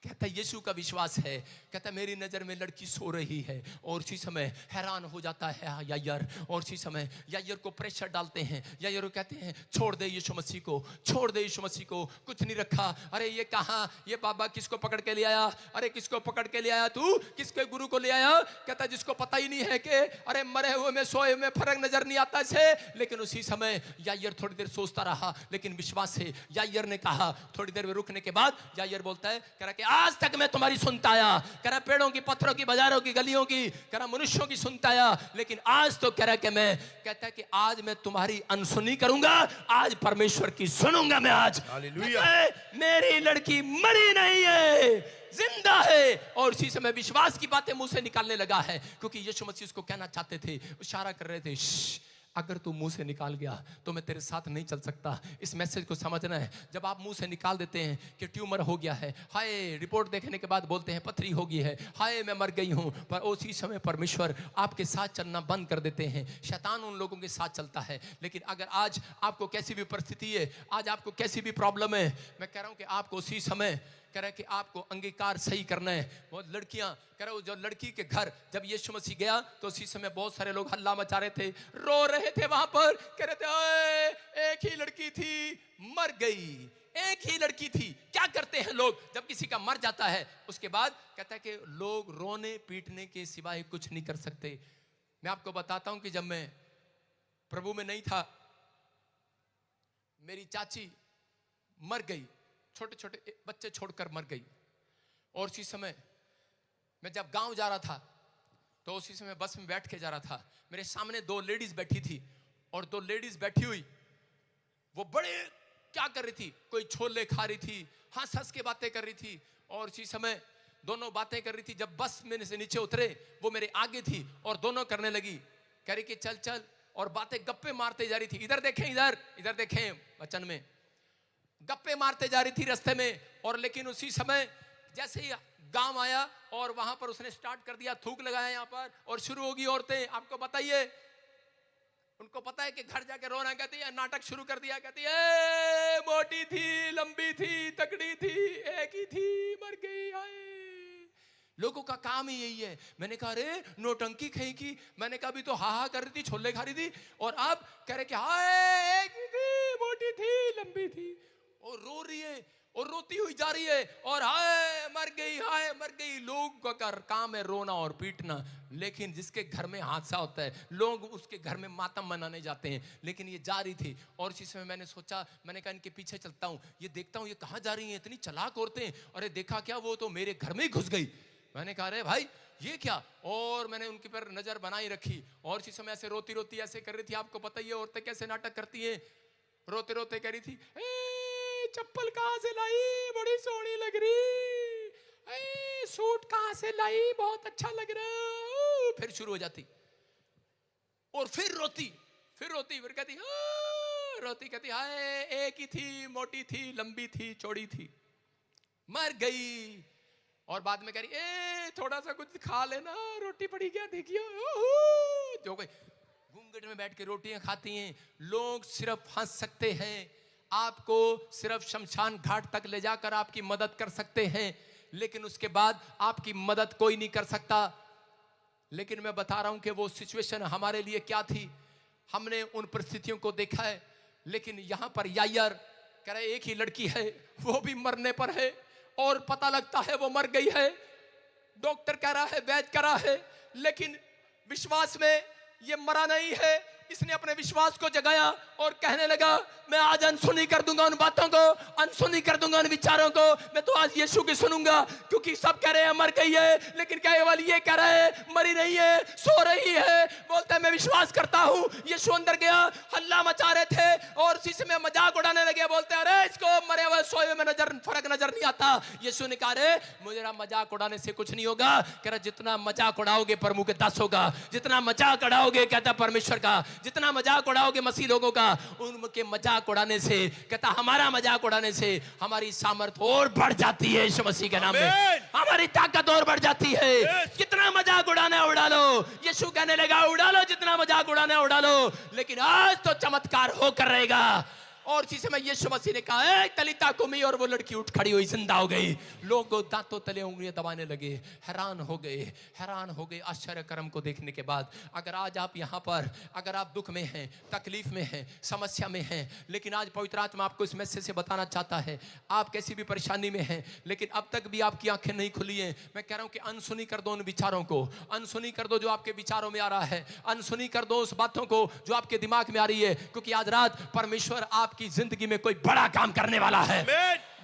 कहता है यीशु का विश्वास है, कहता है मेरी नजर में लड़की सो रही है। और उसी समय हैरान हो जाता है यायर, और उसी समय यायर को प्रेशर डालते हैं। यायर कहते हैं छोड़ दे यीशु मसीह को, छोड़ दे यीशु मसीह को, कुछ नहीं रखा। अरे ये कहाँ, ये बाबा किसको पकड़ के ले आया? अरे किसको पकड़ के ले आया तू? किसके गुरु को ले आया? कहता है जिसको पता ही नहीं है कि अरे मरे हुए में सोए में फर्क नजर नहीं आता से। लेकिन उसी समय यायर थोड़ी देर सोचता रहा, लेकिन विश्वास से यायर ने कहा, थोड़ी देर में रुकने के बाद यायर बोलता है, कह रहा कि आज तक मैं तुम्हारी सुनता आया, कह रहा पेड़ों की, पत्थरों की, बाजारों की, गलियों की, कह रहा मनुष्यों की सुनता आया, लेकिन आज तो कह रहा कि मैं, कहता है कि आज मैं तुम्हारी अनसुनी करूंगा, आज परमेश्वर की सुनूंगा मैं। आज मेरी लड़की मरी नहीं है, जिंदा है। और उसी समय विश्वास की बातें मुंह से निकालने लगा है, क्योंकि यीशु मसीह उसको कहना चाहते थे, इशारा कर रहे थे, अगर तू मुंह से निकाल गया तो मैं तेरे साथ नहीं चल सकता। इस मैसेज को समझना है। जब आप मुंह से निकाल देते हैं कि ट्यूमर हो गया है, हाय, रिपोर्ट देखने के बाद बोलते हैं पथरी हो गई है, हाय मैं मर गई हूं, पर उसी समय परमेश्वर आपके साथ चलना बंद कर देते हैं। शैतान उन लोगों के साथ चलता है। लेकिन अगर आज आपको कैसी भी परिस्थिति है, आज आपको कैसी भी प्रॉब्लम है, मैं कह रहा हूं कि आपको उसी समय कह रहा है कि आपको अंगीकार सही करना है। बहुत लड़कियां कह रहा, जो लड़की के घर जब यीशु मसीह गया तो उसी समय बहुत सारे लोग हल्ला मचा रहे थे, रो रहे थे वहां पर, कह रहे थे एक ही लड़की थी, मर गई, एक ही लड़की थी। क्या करते हैं लोग जब किसी का मर जाता है? उसके बाद कहता है कि लोग रोने पीटने के सिवाय कुछ नहीं कर सकते। मैं आपको बताता हूं कि जब मैं प्रभु में नहीं था, मेरी चाची मर गई, छोटे छोटे बच्चे छोड़कर मर गई। और उसी समय मैं जब गांव जा रहा था तो उसी समय बस में बैठ के जा रहा था, मेरे सामने दो लेडीज बैठी थी, और दो लेडीज बैठी हुई वो बड़े क्या कर रही थी, कोई छोले खा रही थी, हंस हंस के बातें कर रही थी। और उसी समय दोनों बातें कर रही थी। जब बस में से नीचे उतरे वो मेरे आगे थी और दोनों करने लगी, कह रही कि चल चल, और बातें गप्पे मारते जा रही थी। इधर देखें, इधर इधर देखें, वचन में गप्पे मारते जा रही थी रास्ते में। और लेकिन उसी समय जैसे ही गांव आया और वहां पर उसने स्टार्ट कर दिया, थूक लगाया यहाँ पर, और शुरू होगी औरतें। आपको बताइए, उनको पता है कि घर जाके रोना, कहती है, नाटक शुरू कर दिया, कहती है मोटी थी, लंबी थी, तकड़ी थी, एक ही थी, मर गई। आए लोगों का काम ही यही है। मैंने कहा अरे नोटंकी कहीं की, मैंने कहा अभी तो हा कर रही थी, छोले खा रही थी, और अब कह रहे कि हाय एक ही थी, मोटी थी, लंबी थी, और रो रही है और रोती हुई जा रही है, और हाय मर गई, हाय मर गई। लोग का काम है रोना और पीटना, लेकिन जिसके घर में हादसा होता है लोग उसके घर में मातम मनाने जाते हैं। लेकिन ये जा रही थी, और इसी समय मैंने सोचा, मैंने कहा इनके पीछे चलता हूँ, ये देखता हूँ ये कहाँ जा रही हैं, इतनी चालाक औरतें। अरे देखा क्या, वो तो मेरे घर में ही घुस गई। मैंने कहा अरे भाई ये क्या, और मैंने उनके पर नजर बनाई रखी, और इसी समय ऐसे रोती रोती ऐसे कर रही थी। आपको पता ही है औरतें कैसे नाटक करती हैं। रोते रोते कह रही थी, चप्पल कहां से लाई, बड़ी सोहनी लग रही, सूट कहां से लाई, बहुत अच्छा लग रहा। फिर शुरू हो जाती और फिर रोती, फिर कहती रोती, कहती हाय एक ही थी, मोटी थी, लंबी थी, चौड़ी थी, मर गई। और बाद में कह रही थोड़ा सा कुछ खा लेना, रोटी पड़ी क्या देखियो। जो कोई घूंघट में बैठ के रोटियां खाती हैं, लोग सिर्फ हंस सकते हैं, आपको सिर्फ शमशान घाट तक ले जाकर आपकी मदद कर सकते हैं, लेकिन उसके बाद आपकी मदद कोई नहीं कर सकता। लेकिन मैं बता रहा हूं कि वो सिचुएशन हमारे लिए क्या थी, हमने उन परिस्थितियों को देखा है। लेकिन यहां पर यायर कह रहे एक ही लड़की है, वो भी मरने पर है, और पता लगता है वो मर गई है, डॉक्टर कह रहा है, वैद्य कह रहा है, लेकिन विश्वास में ये मरा नहीं है। इसने अपने विश्वास को जगाया और कहने लगा मैं आज अनसुनी कर दूंगा उन बातों को, अनसुनी कर दूंगा उन विचारों को, मैं तो आज यीशु की सुनूंगा। क्योंकि सब कह रहे हैं मर गई है, लेकिन कहने वाली ये कह रहा है मरी नहीं है, सो रही है। बोलता है मैं विश्वास करता हूं। यीशु अंदर गया, हल्ला मचा रहे थे और इसी समय मजाक उड़ाने लगे। बोलते हैं अरे इसको मरे हुए सोए में फर्क नजर नहीं आता। यीशु ने कहा रे मुझे मजाक उड़ाने से कुछ नहीं होगा। कह रहा जितना मजाक उड़ाओगे प्रभु के 10 होगा, जितना मजाक उड़ाओगे कहता परमेश्वर का, जितना मजाक उड़ाओगे मसीह लोगों का, उनके मजाक उड़ाने से, कहता हमारा मजाक उड़ाने से हमारी सामर्थ और बढ़ जाती है। यीशु मसीह के नाम में हमारी ताकत और बढ़ जाती है। कितना मजाक उड़ाना है उड़ा लो। यीशु कहने लगा उड़ा लो, जितना मजाक उड़ाना है उड़ा लो, लेकिन आज तो चमत्कार होकर रहेगा। और इसी समय यीशु मसीह ने कहा, ए तलीता कुमी, और वो लड़की उठ खड़ी हुई, जिंदा हो गई। लोग दांतों तले उंगलियां दबाने लगे, हैरान हो गए आश्चर्य कर्म को देखने के बाद। अगर आज आप यहाँ पर, अगर आप दुख में हैं, तकलीफ में हैं, समस्या में हैं, लेकिन आज पवित्र आत्मा आपको इस मैसेज से बताना चाहता है, आप कैसी भी परेशानी में हैं लेकिन अब तक भी आपकी आंखें नहीं खुली हैं, मैं कह रहा हूं कि अनसुनी कर दो उन विचारों को, अनसुनी कर दो जो आपके विचारों में आ रहा है, अनसुनी कर दो उस बातों को जो आपके दिमाग में आ रही है, क्योंकि आज रात परमेश्वर आपकी जिंदगी में कोई बड़ा काम करने वाला है,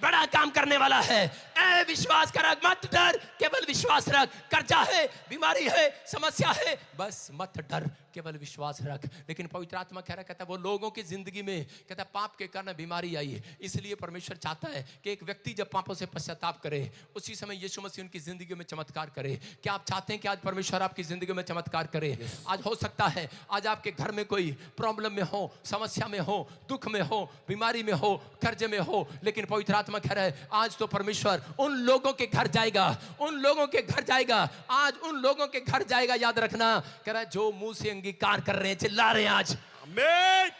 बड़ा काम करने वाला है। ए विश्वास कर, मत डर, केवल विश्वास रख। कर्जा है, बीमारी है, समस्या है, बस मत डर, केवल विश्वास रख। लेकिन पवित्र आत्मा कह रहा, कहता है वो लोगों की जिंदगी में, कहता है पाप के कारण बीमारी आई है, इसलिए परमेश्वर चाहता है कि एक व्यक्ति जब पापों से पश्चाताप करे, उसी समय यीशु मसीह उनकी जिंदगी में चमत्कार करे। क्या आप चाहते हैं कि आज परमेश्वर आपकी जिंदगी में चमत्कार करे? आज हो सकता है आज आपके घर में कोई प्रॉब्लम में हो, समस्या में हो, दुख में हो, बीमारी में हो, कर्जे में हो, लेकिन पवित्र आत्मा कह रहा है आज तो परमेश्वर उन लोगों के घर जाएगा, उन लोगों के घर जाएगा, आज उन लोगों के घर जाएगा। याद रखना, कह रहा है जो मुंह से अंगीकार कर रहे हैं, चिल्ला रहे हैं आज, आमीन,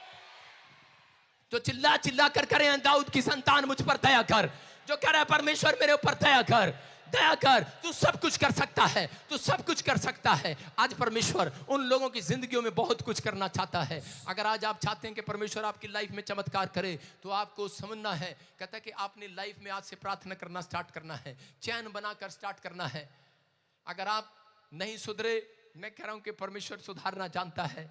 जो चिल्ला चिल्ला कर करें, दाऊद की संतान मुझ पर दया कर, जो कह रहा है परमेश्वर मेरे ऊपर दया कर, दया कर, तू सब कुछ कर सकता है, तू सब कुछ कर सकता है। आज परमेश्वर उन लोगों की जिंदगियों में बहुत कुछ करना चाहता है। अगर आज आप चाहते हैं कि परमेश्वर आपकी लाइफ में चमत्कार करे, तो आपको समझना है, कहता है कि आपने लाइफ में आज से प्रार्थना करना स्टार्ट करना है, चैन बनाकर स्टार्ट करना है। अगर आप नहीं सुधरे, मैं कह रहा हूं कि परमेश्वर सुधारना जानता है।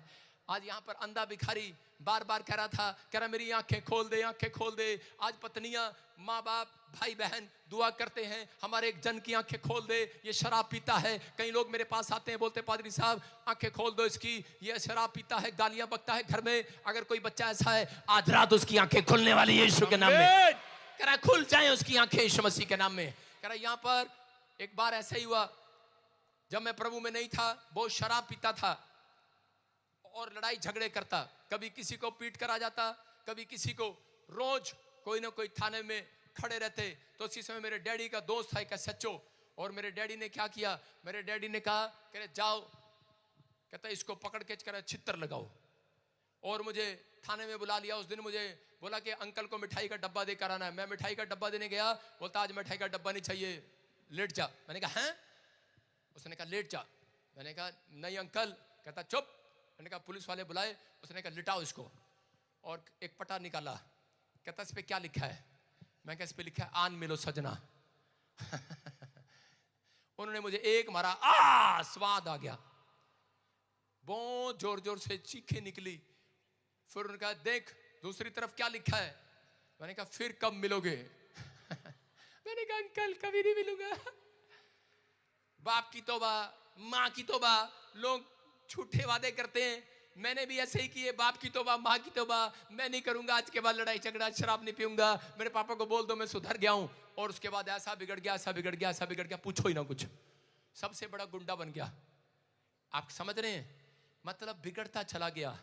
आज यहाँ पर अंधा भिखारी बार बार कह रहा था, कह रहा मेरी आंखें खोल दे, आंखें खोल दे। आज पत्नियां, माँ बाप, भाई बहन दुआ करते हैं, हमारे एक जन की आंखें खोल दे, ये शराब पीता है। कई लोग मेरे पास आते हैं, बोलते पादरी साहब आंखें खोल दो इसकी, ये शराब पीता है, गालियां बकता है घर में। अगर कोई बच्चा ऐसा है, आज रात उसकी आंखें खुलने वाली है यीशु के नाम में। कह रहा खुल जाए उसकी आंखें यीशु मसीह के नाम में। कह रहा यहाँ पर एक बार ऐसा ही हुआ, जब मैं प्रभु में नहीं था, बहुत शराब पीता था और लड़ाई झगड़े करता, कभी किसी को पीट कर आ जाता, कभी किसी को, रोज कोई ना कोई थाने में खड़े रहते। तो उसी समय मेरे डैडी का दोस्त था एक सच्चो, और मेरे डैडी ने क्या किया, मेरे डैडी ने कहा कि जाओ, कहता इसको पकड़ के कर छितर लगाओ, और मुझे थाने में बुला लिया। उस दिन मुझे बोला कि अंकल को मिठाई का डब्बा देकर आना है। मैं मिठाई का डब्बा देने गया, बोलता आज मिठाई का डब्बा नहीं चाहिए, लेट जा। मैंने कहा हैं? उसने कहा लेट जा। मैंने कहा नहीं अंकल। कहता चुप। मैंने कहा पुलिस वाले बुलाए। उसने कहा लिटाओ इसको, और एक पटा निकाला। कहता इस पे क्या लिखा है? मैं कहा इस पे लिखा है आन मिलो सजना। उन्होंने मुझे एक मारा, स्वाद आ गया, बहुत जोर जोर से चीखें निकली। फिर उन्होंने कहा देख दूसरी तरफ क्या लिखा है। मैंने कहा फिर कब मिलोगे? मैंने कहा अंकल कभी नहीं मिलूंगा। बाप की तौबा, माँ की तौबा, लोग झूठे वादे करते हैं। मैंने भी ऐसे ही किए, बाप की तौबा, माँ की तौबा, मैं नहीं करूंगा आज के बाद लड़ाई झगड़ा, शराब नहीं पीऊंगा, मेरे पापा को बोल दो मैं सुधर गया हूं। और उसके बाद ऐसा बिगड़ गया, ऐसा बिगड़ गया, ऐसा बिगड़ गया, पूछो ही ना कुछ, सबसे बड़ा गुंडा बन गया। आप समझ रहे हैं, मतलब बिगड़ता चला गया।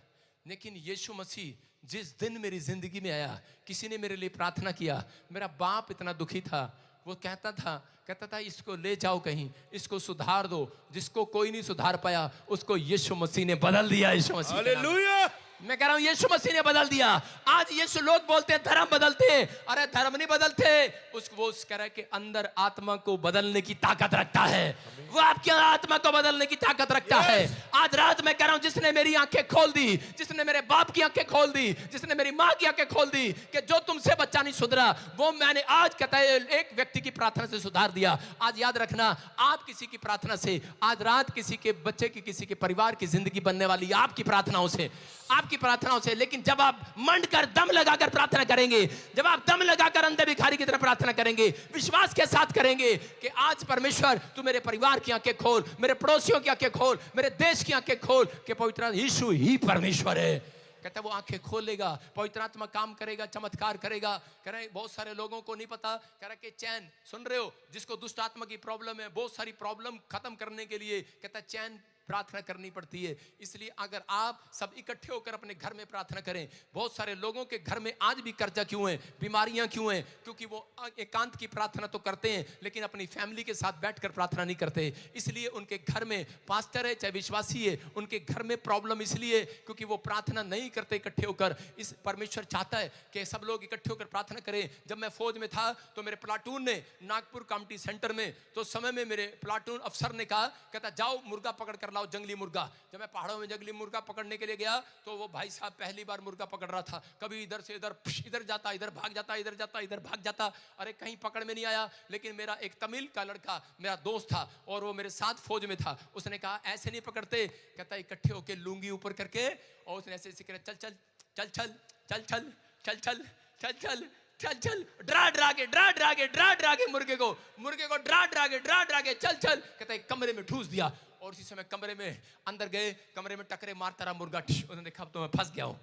लेकिन यीशु मसीह जिस दिन मेरी जिंदगी में आया, किसी ने मेरे लिए प्रार्थना किया। मेरा बाप इतना दुखी था, वो कहता था इसको ले जाओ कहीं, इसको सुधार दो। जिसको कोई नहीं सुधार पाया, उसको यीशु मसीह ने बदल दिया। यीशु मसीह, हालेलुया। मैं कह रहा हूं यीशु मसीह ने बदल दिया। आज यीशु, लोग बोलते हैं धर्म बदलते, अरे धर्म नहीं बदलते। वो कह रहा है कि अंदर आत्मा को बदलने की ताकत रखता है, वो आपकी आत्मा को बदलने की ताकत रखता है। आज रात मैं कह रहा हूं जिसने मेरी आंखें खोल दी, जिसने मेरे बाप की आंखें खोल दी, जिसने मेरी माँ की आंखें खोल दी कि जो तुमसे बच्चा नहीं सुधरा, वो मैंने आज कहता है एक व्यक्ति की प्रार्थना से सुधार दिया। आज याद रखना, आप किसी की प्रार्थना से, आज रात किसी के बच्चे की, किसी के परिवार की जिंदगी बनने वाली आपकी प्रार्थनाओं से, आपकी प्रार्थनाओं से। लेकिन जब आप मंड कर दम लगाकर प्रार्थना करेंगे, जब आप दम लगाकर अंधे भिखारी की तरह प्रार्थना करेंगे, विश्वास के साथ करेंगे कि आज परमेश्वर तू मेरे परिवार की आंखें खोल, मेरे पड़ोसियों की आंखें खोल, मेरे देश की आंखें खोल कि पवित्र यीशु ही परमेश्वर है। कहता है वो आंखें खोलेगा, पवित्र आत्मा काम करेगा, चमत्कार करेगा। कह रहे बहुत सारे लोगों को नहीं पता, कह रहा कि चैन, सुन रहे हो, जिसको दुष्ट आत्मा की प्रॉब्लम है, बहुत सारी प्रॉब्लम खत्म करने के लिए कहता है चैन प्रार्थना करनी पड़ती है। इसलिए अगर आप सब इकट्ठे होकर अपने घर में प्रार्थना करें, बहुत सारे लोगों के घर में आज भी कर्जा क्यों है, बीमारियां क्यों हैं, क्योंकि वो एकांत की प्रार्थना तो करते हैं लेकिन अपनी फैमिली के साथ बैठकर प्रार्थना नहीं करते। इसलिए उनके घर में पास्टर है चाहे विश्वासी है, उनके घर में प्रॉब्लम इसलिए क्योंकि वो प्रार्थना नहीं करते इकट्ठे होकर। इस परमेश्वर चाहता है कि सब लोग इकट्ठे होकर प्रार्थना करें। जब मैं फौज में था तो मेरे प्लाटून ने नागपुर काउंटी सेंटर में, तो समय में मेरे प्लाटून अफसर ने कहा, कहता जाओ मुर्गा पकड़ कर लाओ, जंगली मुर्गा। जब मैं पहाड़ों में जंगली मुर्गा पकड़ने के लिए गया तो वो भाई साहब पहली बार मुर्गा पकड़ रहा था। कभी इधर से इधर जाता, इधर भाग जाता, इधर जाता, इधर भाग जाता, अरे कहीं पकड़ में नहीं आया। लेकिन मेरा एक तमिल का लड़का मेरा दोस्त था और वो मेरे साथ फौज में था, उसने कहा ऐसे नहीं पकड़ते, कहता इकट्ठे होकर लुंगी ऊपर करके, और उसने ऐसे सिक्के चल चल चल चल चल चल चल चल चल चल चल चल, ड्रा के मुर्गे को ड्रा के चल चल, कहता है कमरे में ठूस दिया। और उसी समय कमरे में अंदर गए, कमरे में टकरे मारता रहा मुर्गा। उसने देखा अब तो मैं फंस गया हूं,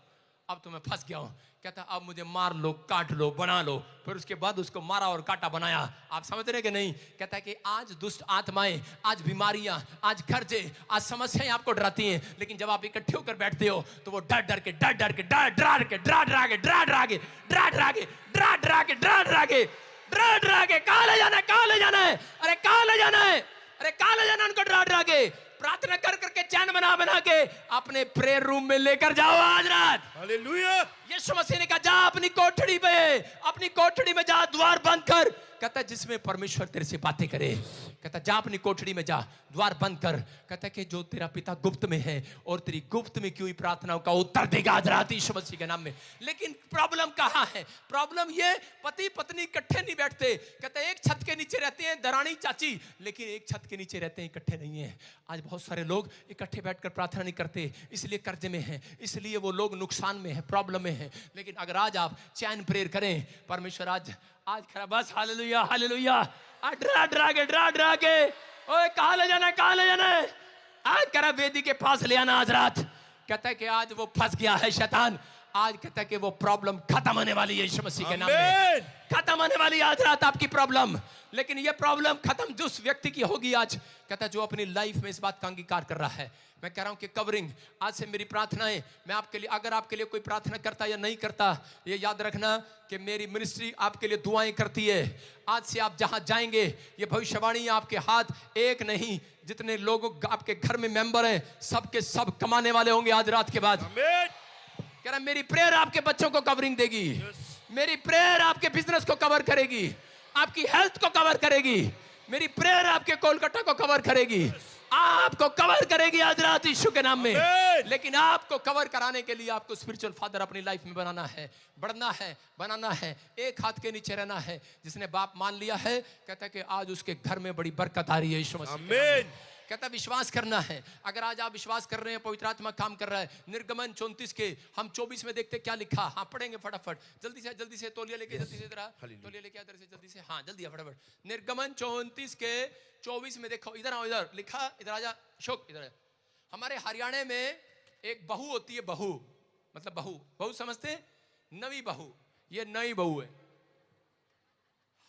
अब तो मैं फंस गया हूं। कहता अब मुझे मार लो, काट लो, बना लो। फिर उसके बाद उसको मारा और काटा बनाया। आप समझ रहे कि नहीं? कहता है कि आज दुष्ट आत्माएं, आज बीमारियां, आज कर्जे, आज समस्याएं आपको डराती हैं, लेकिन जब आप इकट्ठे होकर बैठते हो तो वो डर के कहां ले जाना है, कहां ले जाना है, अरे कहां ले जाना है, अरे कहां ले जाना, उनको डरा के प्रार्थना कर करके चैन बना के अपने प्रेयर रूम में लेकर जाओ आज रात। हालेलुया। यीशु मसीह ने कहा जा अपनी कोठड़ी में जा, द्वार बंद कर। कहता है जिसमें परमेश्वर तेरे से बातें करे, कहता जा अपनी कोठड़ी में जा, द्वार बंद कर। कहता कि जो तेरा पिता गुप्त में है और तेरी गुप्त में की हुई प्रार्थनाओं का उत्तर देगा आज रात यीशु मसीह के नाम में। लेकिन प्रॉब्लम कहाँ है? प्रॉब्लम ये पति पत्नी इकट्ठे नहीं बैठते। कहता है एक छत के नीचे रहते हैं दरानी चाची, लेकिन एक छत के नीचे रहते हैं, इकट्ठे नहीं है। आज बहुत सारे लोग इकट्ठे बैठकर प्रार्थना नहीं करते, इसलिए कर्जे में हैं, इसलिए वो लोग नुकसान में है, प्रॉब्लम में है। लेकिन अगर आज आप चैन प्रेयर करें, परमेश्वर आज खरा बस हालेलुया हालेलुया, डरा के ओए कहां ले जाना है, आज करा वेदी के पास ले आना आज रात। कहता है कि आज वो फंस गया है शैतान, आज कहता है कि वो प्रॉब्लम खत्म होने वाली है यीशु मसीह के नाम में, खत्म होने वाली आज रात आपकी प्रॉब्लम। लेकिन ये प्रॉब्लम खत्म जिस व्यक्ति की होगी आज, कहता है जो अपनी लाइफ में इस बात का अंगीकार कर रहा है। मैं कह रहा हूं कि कवरिंग आज से मेरी प्रार्थना है, मैं आपके लिए, अगर आपके लिए कोई प्रार्थना करता या नहीं करता, ये याद रखना कि मेरी मिनिस्ट्री आपके लिए दुआएं करती है। आज से आप जहां जाएंगे, ये भविष्यवाणी आपके हाथ एक नहीं, जितने लोग आपके घर में मेंबर हैं सबके सब कमाने वाले होंगे आज रात के बाद। कह रहा मेरी प्रेयर आपके बच्चों को कवरिंग देगी, मेरी प्रेयर आपके बिजनेस को कवर करेगी, आपकी हेल्थ को कवर करेगी, मेरी प्रेयर आपके कोलकाता को कवर करेगी, आपको कवर करेगी आज रात यीशु के नाम में। लेकिन आपको कवर कराने के लिए आपको स्पिरिचुअल फादर अपनी लाइफ में बनाना है, बढ़ना है, बनाना है, एक हाथ के नीचे रहना है। जिसने बाप मान लिया है, कहता है कि आज उसके घर में बड़ी बरकत आ रही है यीशु मसीह। कहता विश्वास करना है। अगर आज आप विश्वास कर रहे हैं, पवित्र आत्मा काम कर रहा है। निर्गमन 34 के हम 24 में देखते क्या लिखा। हाँ पढ़ेंगे फटाफट, जल्दी से तौलिया लेके, जल्दी से तौलिया लेके इधर से जल्दी से, हाँ जल्दी फटाफट। निर्गमन 34 के 24 में देखो, इधर आओ, इधर लिखा, इधर आजा अशोक, इधर। हमारे हरियाणा में एक बहू होती है, बहू मतलब बहू समझते, नवी बहू, ये नई बहू है।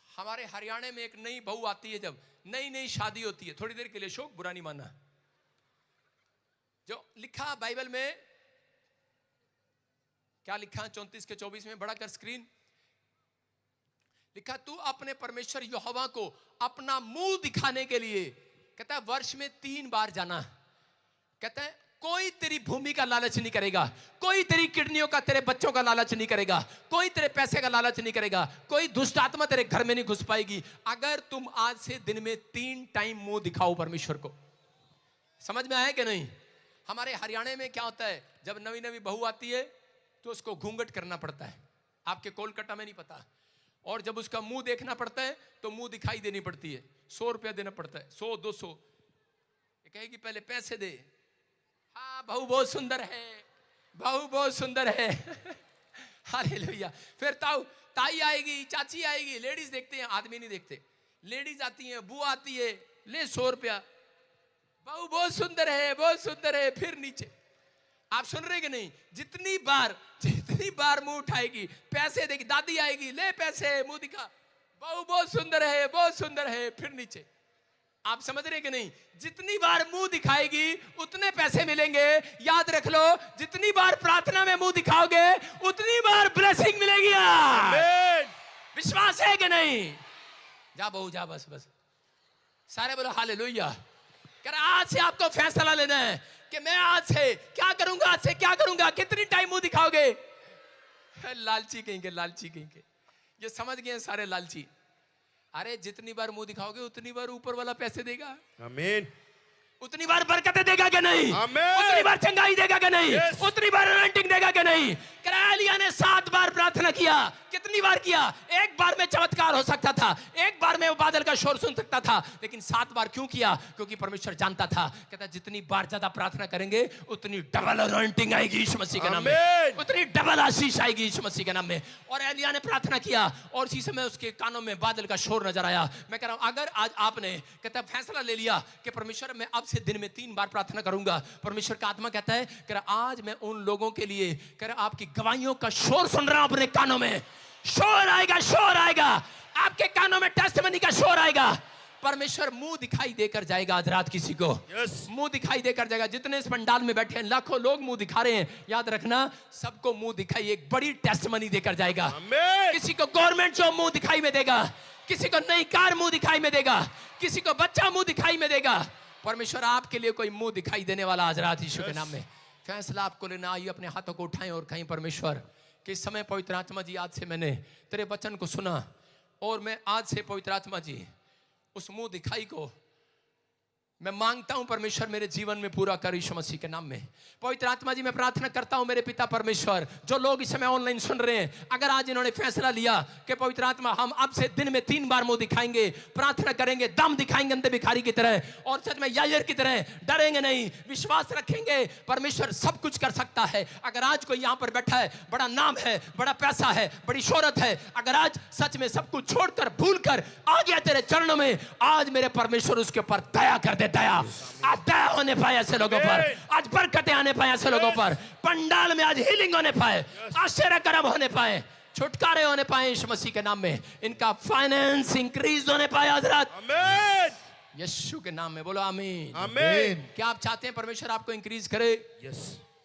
हमारे हरियाणा में एक नई बहू आती है, जब नई शादी होती है, थोड़ी देर के लिए शोक, बुरा नहीं मानना, जो लिखा बाइबल में क्या लिखा 34 के 24 में, बड़ा कर स्क्रीन, लिखा तू अपने परमेश्वर यहोवा को अपना मुंह दिखाने के लिए, कहता है वर्ष में 3 बार जाना। कहता है कोई तेरी भूमि का लालच नहीं करेगा, कोई तेरी किडनियों का, तेरे बच्चों का लालच नहीं करेगा, कोई तेरे पैसे का लालच नहीं करेगा, कोई दुष्ट आत्मा तेरे घर में नहीं घुस पाएगी, अगर तुम आज से दिन में 3 टाइम मुंह दिखाओ परमेश्वर को। समझ में आया कि नहीं? हमारे हरियाणा में क्या होता है, जब नवी बहू आती है तो उसको घूंघट करना पड़ता है, आपके कोलकाता में नहीं पता, और जब उसका मुंह देखना पड़ता है तो मुंह दिखाई देनी पड़ती है, 100 रुपया देना पड़ता है, 100-200। कहेगी पहले पैसे दे, हाँ बहू बहुत सुंदर है, बहू बहुत सुंदर है हालेलुया। फिर ताई आएगी, चाची आएगी, लेडीज देखते हैं, आदमी नहीं देखते, लेडीज आती हैं, बुआ आती है, ले 100 रुपया, बहू बहुत सुंदर है, बहुत सुंदर है। फिर नीचे, आप सुन रहे कि नहीं? जितनी बार मुंह उठाएगी पैसे देगी, दादी आएगी, ले पैसे, मुंह दिखा, बहू बहुत सुंदर है, बहुत सुंदर है। फिर नीचे, आप समझ रहे कि नहीं? जितनी बार मुंह दिखाएगी उतने पैसे मिलेंगे। याद रख लो, जितनी बार प्रार्थना में मुंह दिखाओगे उतनी बार ब्लेसिंग मिलेगी। विश्वास है कि नहीं? जा बहू जा, बस बस सारे बोलो हालेलुया। कर आज से आपको फैसला लेना है कि मैं आज से क्या करूंगा, आज से क्या करूंगा। कितनी टाइम मुंह दिखाओगे? लालची कहेंगे, लालची कहेंगे, ये समझ गए सारे लालची। अरे जितनी बार मुंह दिखाओगे उतनी बार ऊपर वाला पैसे देगा। आमीन। उतनी बार बरकतें देगा कि नहीं? आमीन। उतनी बार चंगाई देगा कि नहीं? उतनी बार अनॉइंटिंग देगा कि नहीं? एलिया ने 7 बार प्रार्थना किया। कितनी बार किया? एक बार में चमत्कार हो सकता था, एक बार में वो बादल का शोर सुन सकता था, लेकिन 7 बार क्यों किया? क्योंकि परमेश्वर जानता था, कहता जितनी बार ज्यादा प्रार्थना करेंगे उतनी डबल अनॉइंटिंग आएगी यीशु मसीह के नाम में, उतनी डबल आशीष आएगी यीशु मसीह के नाम में। और एलिया ने प्रार्थना किया और इसी समय उसके कानों में बादल का शोर नजर आया। मैं कह रहा हूं अगर आज आपने कहता फैसला ले लिया कि परमेश्वर मैं अब से दिन में 3 बार प्रार्थना करूंगा, परमेश्वर का आत्मा कहता है कि आज मैं उन लोगों के लिए कह आपकी गवाहियों का शोर सुन रहा हूं। अपने कानों में शोर आएगा, शोर आएगा, आपके कानों में टेस्टिमनी का शोर आएगा। परमेश्वर मुंह दिखाई देकर जाएगा आज रात किसी को। मुंह दिखाई देकर जाएगा। जितने इस पंडाल में बैठे हैं लाखों लोग मुंह दिखा रहे हैं, याद रखना सबको मुंह दिखाई एक बड़ी टेस्टिमनी देकर जाएगा। किसी को गवर्नमेंट जॉब मुंह दिखाई में देगा, किसी को नई कार मुंह दिखाई में देगा, किसी को बच्चा मुंह दिखाई में देगा। परमेश्वर आपके लिए कोई मुंह दिखाई देने वाला आज रात यीशु के नाम में। फैसला आपको लेना। आइए अपने हाथों को उठाएं और कहीं परमेश्वर कि इस समय पवित्र आत्मा जी आज से मैंने तेरे वचन को सुना और मैं आज से पवित्र आत्मा जी उस मुंह दिखाई को मैं मांगता हूं परमेश्वर मेरे जीवन में पूरा कर यीशु मसीह के नाम में। पवित्र आत्मा जी मैं प्रार्थना करता हूं मेरे पिता परमेश्वर, जो लोग इस समय ऑनलाइन सुन रहे हैं, अगर आज इन्होंने फैसला लिया कि पवित्र आत्मा हम अब से दिन में 3 बार मुंह दिखाएंगे, प्रार्थना करेंगे, दम दिखाएंगे अंधे भिखारी की तरह और सच में यायर की तरह, डरेंगे नहीं, विश्वास रखेंगे परमेश्वर सब कुछ कर सकता है। अगर आज कोई यहां पर बैठा है, बड़ा नाम है, बड़ा पैसा है, बड़ी शोहरत है, अगर आज सच में सब कुछ छोड़कर भूल कर आ गया तेरे चरणों में, आज मेरे परमेश्वर उसके ऊपर दया कर दे। दया आज दया होने पाए ऐसे लोगों पर, आज बरकतें आने पाए ऐसे लोगों पर, पंडाल में आज हीलिंग होने पाए, आश्चर्य कर्म होने पाए, छुटकारे होने पाए यीशु मसीह के नाम में, इनका फाइनेंस इंक्रीज होने पाए आज रात यीशु के नाम में। बोलो आमीन। आमीन। क्या आप चाहते हैं परमेश्वर आपको इंक्रीज करे?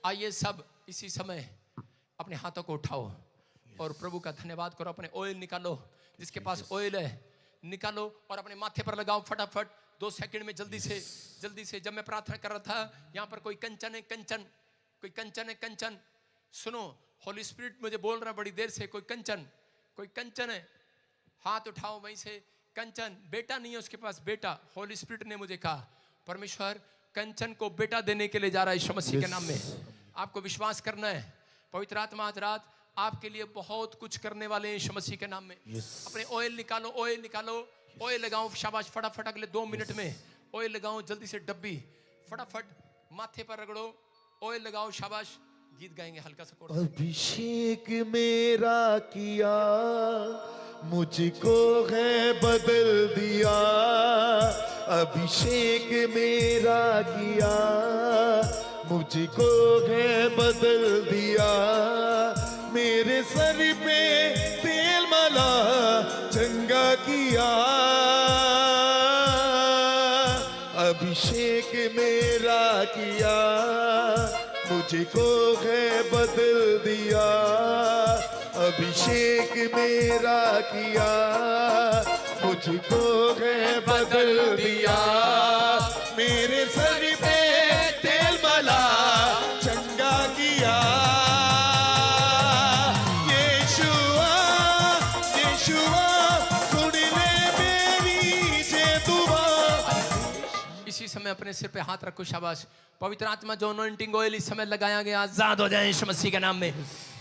आइए सब इसी समय अपने हाथों को उठाओ और प्रभु का धन्यवाद करो। अपने ऑयल निकालो, जिसके पास ऑयल है निकालो और अपने माथे पर लगाओ फटाफट 2 सेकंड में। जल्दी से जब मैं प्रार्थना कर रहा था, यहाँ पर कोई कंचन है, कोई कंचन है, कंचन सुनो, होली स्पिरिट मुझे बोल रहा बड़ी देर से, कोई कंचन है, हाथ उठाओ वहीं से। कंचन बेटा नहीं है उसके पास, बेटा होली स्पिरिट ने मुझे कहा परमेश्वर कंचन को बेटा देने के लिए जा रहा है यीशु मसीह के नाम में। आपको विश्वास करना है, पवित्र आत्मा आज रात आपके लिए बहुत कुछ करने वाले हैं यीशु मसीह के नाम में। अपने ऑयल निकालो, ऑयल लगाओ, शाबाश, फटाफट अगले 2 मिनट में ऑयल लगाओ, जल्दी से डब्बी फटाफट माथे पर रगड़ो, ऑयल लगाओ, शाबाश। गीत गाएंगे हल्का सा कोर्स। अभिषेक मेरा किया, मुझको है बदल दिया, अभिषेक मेरा किया, मुझको है बदल दिया, मेरे सर पे तेल मला चंगा किया, अभिषेक मेरा किया, मुझको है बदल दिया, अभिषेक मेरा किया, मुझको है बदल दिया, मेरे सर पे तेल मला चंगा किया, यीशुआ यीशुआ सुन ले मेरी जे दुआ। इसी समय अपने सिर पे हाथ रखो, शाबाश। पवित्र आत्मा जो अनॉइंटिंग ऑयल इस समय लगाया गया आजाद हो जाए यीशु मसीह के नाम में।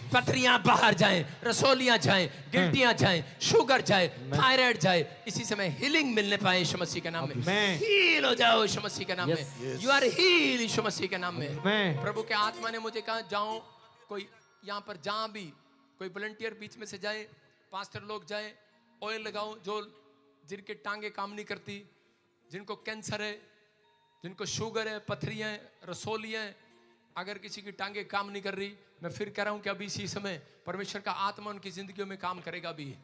पथरियां बाहर जाएं, रसोलियां जाएं, गिल्टियां जाएं, शुगर जाए, थायराइड जाए, इसी समय हीलिंग मिलने पाए यीशु मसीह के नाम में। हील हो जाओ यीशु मसीह के नाम में। यू आर हील यीशु मसीह के नाम में। प्रभु के आत्मा ने मुझे कहा जाओ, कोई यहाँ पर जहां भी कोई वॉलंटियर बीच में से जाए, पास्टर लोग जाए, ऑयल लगाओ, जो जिनके टांगे काम नहीं करती, जिनको कैंसर है, जिनको शुगर है, पथरियां हैं, रसोलियां हैं, अगर किसी की टांगे काम नहीं कर रही, मैं फिर कह रहा हूं कि अभी इसी समय परमेश्वर का आत्मा उनकी जिंदगियों में काम करेगा। अभी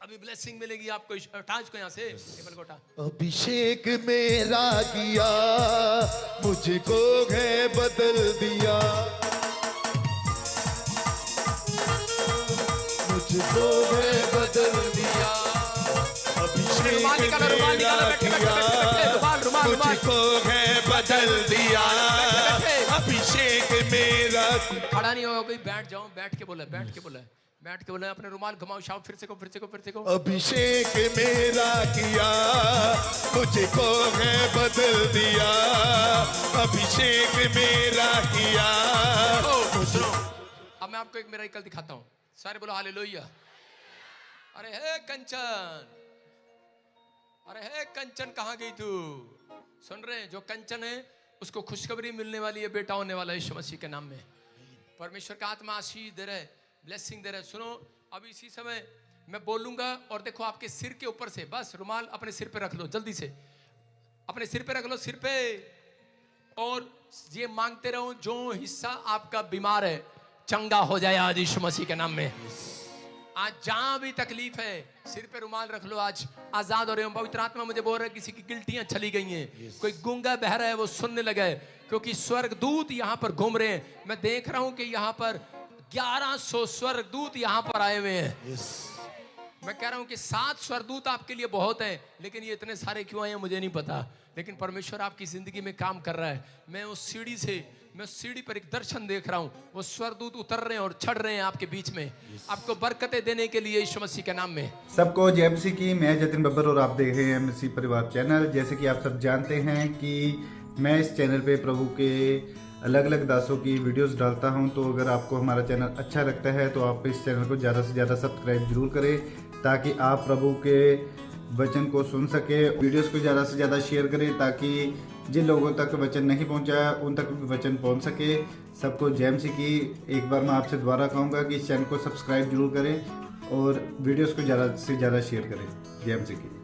अभी ब्लेसिंग मिलेगी आपको। टाच को यहाँ से टेबल कोटा। अभिषेक मेरा किया, मुझको है बदल दिया, मुझको है बदल दिया। अभिषेक मेरा किया, मुझको है बदल दिया। अभिषेक मेरा। खड़ा नहीं होगा कोई, बैठ जाओ, बैठ के बोला, बैठ के बोला, बैठ के बोला। अपने रुमाल घुमाओ, शाओ, फिर से को, फिर से को, फिर से को। अभिषेक मेरा किया, मुझको है बदल दिया। अभिषेक मेरा किया। सुनो, अब मैं आपको एक मिरेकल दिखाता हूँ। सारे बोलो हालेलुया। अरे हे कंचन, अरे हे कंचन कहाँ गई तू? सुन रहे हैं, जो कंचन है उसको खुशखबरी मिलने वाली है, बेटा होने वाला है यीशु मसीह के नाम में। परमेश्वर का आत्मा आशीष दे रहा है, ब्लेसिंग दे रहा है। सुनो, अभी इसी समय मैं बोलूंगा और देखो आपके सिर के ऊपर से, बस रुमाल अपने सिर पे रख लो, जल्दी से अपने सिर पे रख लो, सिर पे, और ये मांगते रहो जो हिस्सा आपका बीमार है चंगा हो जाए आज यीशु मसीह के नाम में। आज जहां भी तकलीफ है सिर पे रुमाल रख लो, आज आजाद हो रहे हो। पवित्र आत्मा मुझे बोल रहा है किसी की गिल्टियां चली गई हैं, कोई गूंगा बह रहा है वो सुनने लगा है, क्योंकि स्वर्गदूत यहाँ पर घूम रहे हैं। मैं देख रहा हूं कि यहाँ पर 1100 स्वर्गदूत यहाँ पर आए हुए हैं। मैं कह रहा हूं कि 7 स्वर्गदूत आपके लिए बहुत हैं, लेकिन ये इतने सारे क्यों आए हैं मुझे नहीं पता, लेकिन परमेश्वर आपकी जिंदगी में काम कर रहा है। मैं उस सीढ़ी पर एक दर्शन देख रहा हूं, वो स्वर्गदूत उतर रहे हैं और चढ़ रहे हैं आपके बीच में, आपको बरकतें देने के लिए यीशु मसीह के नाम में। सबको जय मसीह की। मैं जतिन बब्बर और आप देख रहे हैं मसीह परिवार चैनल। जैसे कि आप सब जानते हैं कि मैं इस चैनल पे प्रभु के अलग अलग दासों की वीडियोस डालता हूं, तो अगर आपको हमारा चैनल अच्छा लगता है तो आप इस चैनल को ज़्यादा से ज़्यादा सब्सक्राइब जरूर करें, ताकि आप प्रभु के वचन को सुन सके। वीडियोस को ज़्यादा से ज़्यादा शेयर करें, ताकि जिन लोगों तक वचन नहीं पहुंचा उन तक भी वचन पहुंच सके। सबको जय मसीह की। एक बार मैं आपसे दोबारा कहूँगा कि इस चैनल को सब्सक्राइब जरूर करें और वीडियोस को ज़्यादा से ज़्यादा शेयर करें। जय मसीह की।